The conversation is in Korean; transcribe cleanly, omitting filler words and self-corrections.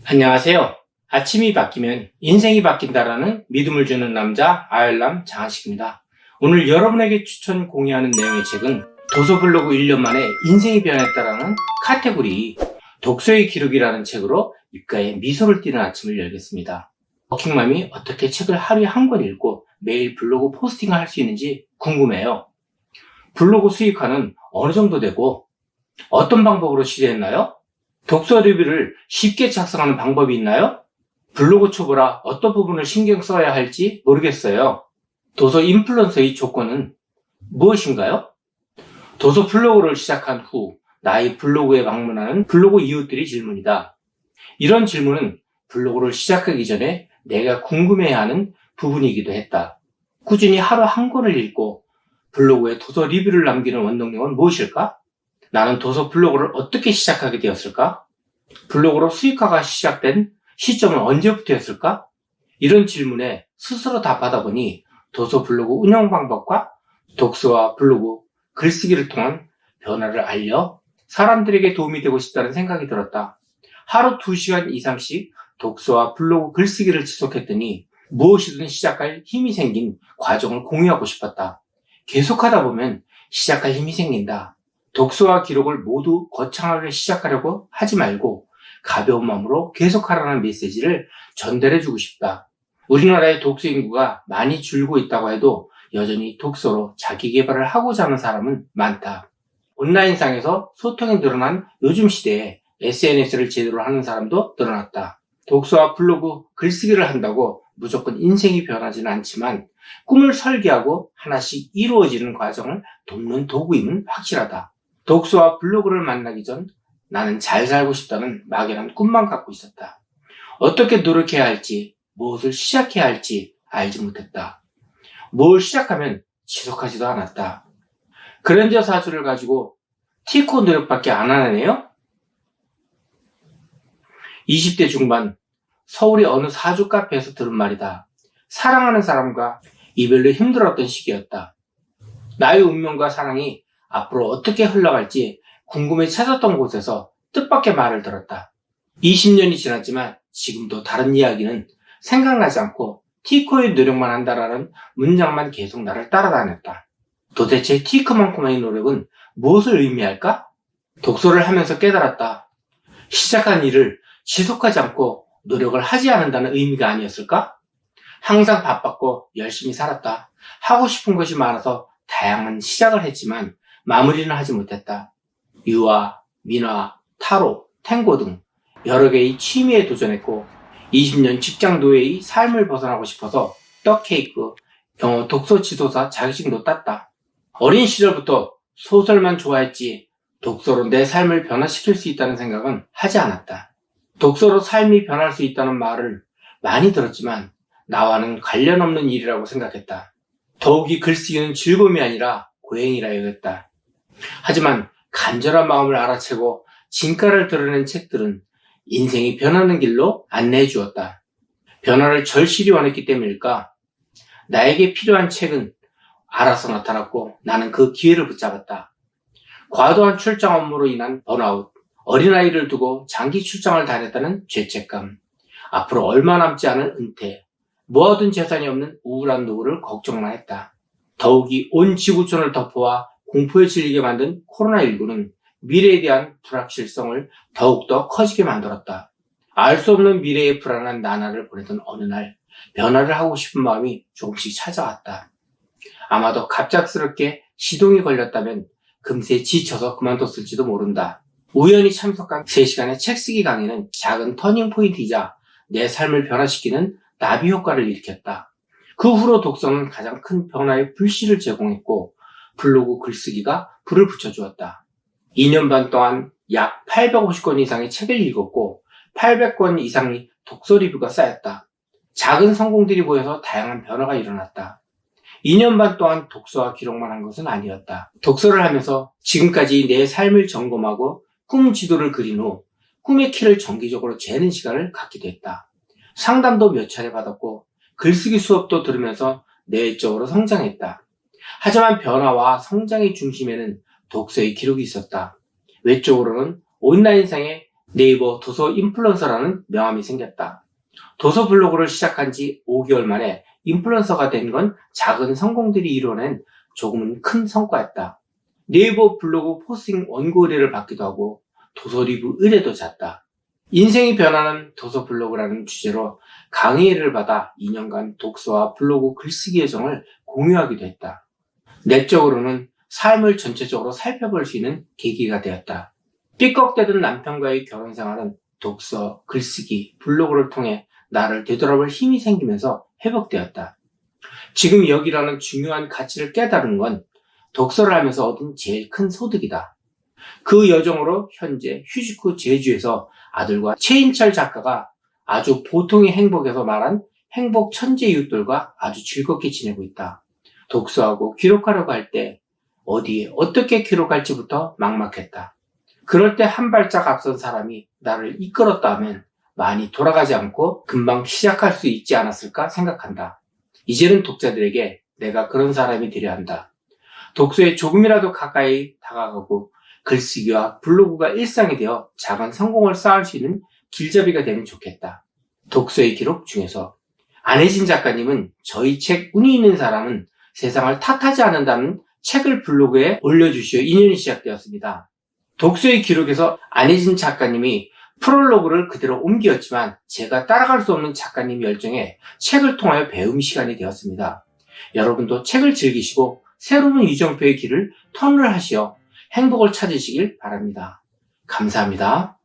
안녕하세요. 아침이 바뀌면 인생이 바뀐다라는 믿음을 주는 남자 아열람 장하식입니다. 오늘 여러분에게 추천 공유하는 내용의 책은 도서블로그 1년 만에 인생이 변했다라는 카테고리 독서의 기록이라는 책으로 입가에 미소를 띠는 아침을 열겠습니다. 워킹맘이 어떻게 책을 하루에 한 권 읽고 매일 블로그 포스팅을 할 수 있는지 궁금해요. 블로그 수익화는 어느 정도 되고 어떤 방법으로 시도했나요? 독서 리뷰를 쉽게 작성하는 방법이 있나요? 블로그 초보라 어떤 부분을 신경 써야 할지 모르겠어요. 도서 인플루언서의 조건은 무엇인가요? 도서 블로그를 시작한 후 나의 블로그에 방문하는 블로그 이웃들의 질문이다. 이런 질문은 블로그를 시작하기 전에 내가 궁금해하는 부분이기도 했다. 꾸준히 하루 한 권을 읽고 블로그에 도서 리뷰를 남기는 원동력은 무엇일까? 나는 도서 블로그를 어떻게 시작하게 되었을까? 블로그로 수익화가 시작된 시점은 언제부터였을까? 이런 질문에 스스로 답하다 보니 도서 블로그 운영 방법과 독서와 블로그 글쓰기를 통한 변화를 알려 사람들에게 도움이 되고 싶다는 생각이 들었다. 하루 2시간 이상씩 독서와 블로그 글쓰기를 지속했더니 무엇이든 시작할 힘이 생긴 과정을 공유하고 싶었다. 계속하다 보면 시작할 힘이 생긴다. 독서와 기록을 모두 거창하게 시작하려고 하지 말고 가벼운 마음으로 계속하라는 메시지를 전달해주고 싶다. 우리나라의 독서 인구가 많이 줄고 있다고 해도 여전히 독서로 자기 개발을 하고자 하는 사람은 많다. 온라인상에서 소통이 늘어난 요즘 시대에 SNS를 제대로 하는 사람도 늘어났다. 독서와 블로그, 글쓰기를 한다고 무조건 인생이 변하지는 않지만 꿈을 설계하고 하나씩 이루어지는 과정을 돕는 도구임은 확실하다. 독서와 블로그를 만나기 전 나는 잘 살고 싶다는 막연한 꿈만 갖고 있었다. 어떻게 노력해야 할지, 무엇을 시작해야 할지 알지 못했다. 뭘 시작하면 지속하지도 않았다. 그랜저 사주를 가지고 티코 노력밖에 안 하네요? 20대 중반 서울의 어느 사주 카페에서 들은 말이다. 사랑하는 사람과 이별로 힘들었던 시기였다. 나의 운명과 사랑이 앞으로 어떻게 흘러갈지 궁금해 찾았던 곳에서 뜻밖의 말을 들었다. 20년이 지났지만 지금도 다른 이야기는 생각나지 않고 티코의 노력만 한다라는 문장만 계속 나를 따라다녔다. 도대체 티코만큼의 노력은 무엇을 의미할까? 독서를 하면서 깨달았다. 시작한 일을 지속하지 않고 노력을 하지 않는다는 의미가 아니었을까? 항상 바빴고 열심히 살았다. 하고 싶은 것이 많아서 다양한 시작을 했지만 마무리는 하지 못했다. 유화, 민화, 타로, 탱고 등 여러 개의 취미에 도전했고 20년 직장 노예의 삶을 벗어나고 싶어서 떡케이크, 영어 독서 지도사 자격증도 땄다. 어린 시절부터 소설만 좋아했지 독서로 내 삶을 변화시킬 수 있다는 생각은 하지 않았다. 독서로 삶이 변할 수 있다는 말을 많이 들었지만 나와는 관련 없는 일이라고 생각했다. 더욱이 글쓰기는 즐거움이 아니라 고행이라 여겼다. 하지만 간절한 마음을 알아채고 진가를 드러낸 책들은 인생이 변하는 길로 안내해 주었다. 변화를 절실히 원했기 때문일까? 나에게 필요한 책은 알아서 나타났고 나는 그 기회를 붙잡았다. 과도한 출장 업무로 인한 번아웃, 어린아이를 두고 장기 출장을 다녔다는 죄책감, 앞으로 얼마 남지 않은 은퇴, 모아둔 재산이 없는 우울한 노후를 걱정만 했다. 더욱이 온 지구촌을 덮어와 공포에 질리게 만든 코로나19는 미래에 대한 불확실성을 더욱더 커지게 만들었다. 알 수 없는 미래의 불안한 나날을 보내던 어느 날 변화를 하고 싶은 마음이 조금씩 찾아왔다. 아마도 갑작스럽게 시동이 걸렸다면 금세 지쳐서 그만뒀을지도 모른다. 우연히 참석한 3시간의 책쓰기 강의는 작은 터닝포인트이자 내 삶을 변화시키는 나비 효과를 일으켰다. 그 후로 독서는 가장 큰 변화의 불씨를 제공했고 블로그 글쓰기가 불을 붙여주었다. 2년 반 동안 약 850권 이상의 책을 읽었고 800권 이상의 독서 리뷰가 쌓였다. 작은 성공들이 보여서 다양한 변화가 일어났다. 2년 반 동안 독서와 기록만 한 것은 아니었다. 독서를 하면서 지금까지 내 삶을 점검하고 꿈 지도를 그린 후 꿈의 키를 정기적으로 재는 시간을 갖기도 했다. 상담도 몇 차례 받았고 글쓰기 수업도 들으면서 내적으로 성장했다. 하지만 변화와 성장의 중심에는 독서의 기록이 있었다. 외적으로는 온라인상의 네이버 도서 인플루언서라는 명함이 생겼다. 도서 블로그를 시작한 지 5개월 만에 인플루언서가 된 건 작은 성공들이 이뤄낸 조금은 큰 성과였다. 네이버 블로그 포스팅 원고 의뢰를 받기도 하고 도서 리뷰 의뢰도 잤다. 인생이 변하는 도서 블로그라는 주제로 강의 의뢰를 받아 2년간 독서와 블로그 글쓰기 여정을 공유하기도 했다. 내적으로는 삶을 전체적으로 살펴볼 수 있는 계기가 되었다. 삐걱대던 남편과의 결혼 생활은 독서, 글쓰기, 블로그를 통해 나를 되돌아볼 힘이 생기면서 회복되었다. 지금 여기라는 중요한 가치를 깨달은 건 독서를 하면서 얻은 제일 큰 소득이다. 그 여정으로 현재 휴직 후 제주에서 아들과 최인철 작가가 아주 보통의 행복에서 말한 행복 천재 이웃들과 아주 즐겁게 지내고 있다. 독서하고 기록하려고 할 때 어디에 어떻게 기록할지부터 막막했다. 그럴 때 한 발짝 앞선 사람이 나를 이끌었다 하면 많이 돌아가지 않고 금방 시작할 수 있지 않았을까 생각한다. 이제는 독자들에게 내가 그런 사람이 되려 한다. 독서에 조금이라도 가까이 다가가고 글쓰기와 블로그가 일상이 되어 작은 성공을 쌓을 수 있는 길잡이가 되면 좋겠다. 독서의 기록 중에서 안혜진 작가님은 저희 책 운이 있는 사람은 세상을 탓하지 않는다는 책을 블로그에 올려주시어 인연이 시작되었습니다. 독서의 기록에서 안혜진 작가님이 프롤로그를 그대로 옮겼지만 제가 따라갈 수 없는 작가님 열정에 책을 통하여 배움 시간이 되었습니다. 여러분도 책을 즐기시고 새로운 유정표의 길을 터널하시어 행복을 찾으시길 바랍니다. 감사합니다.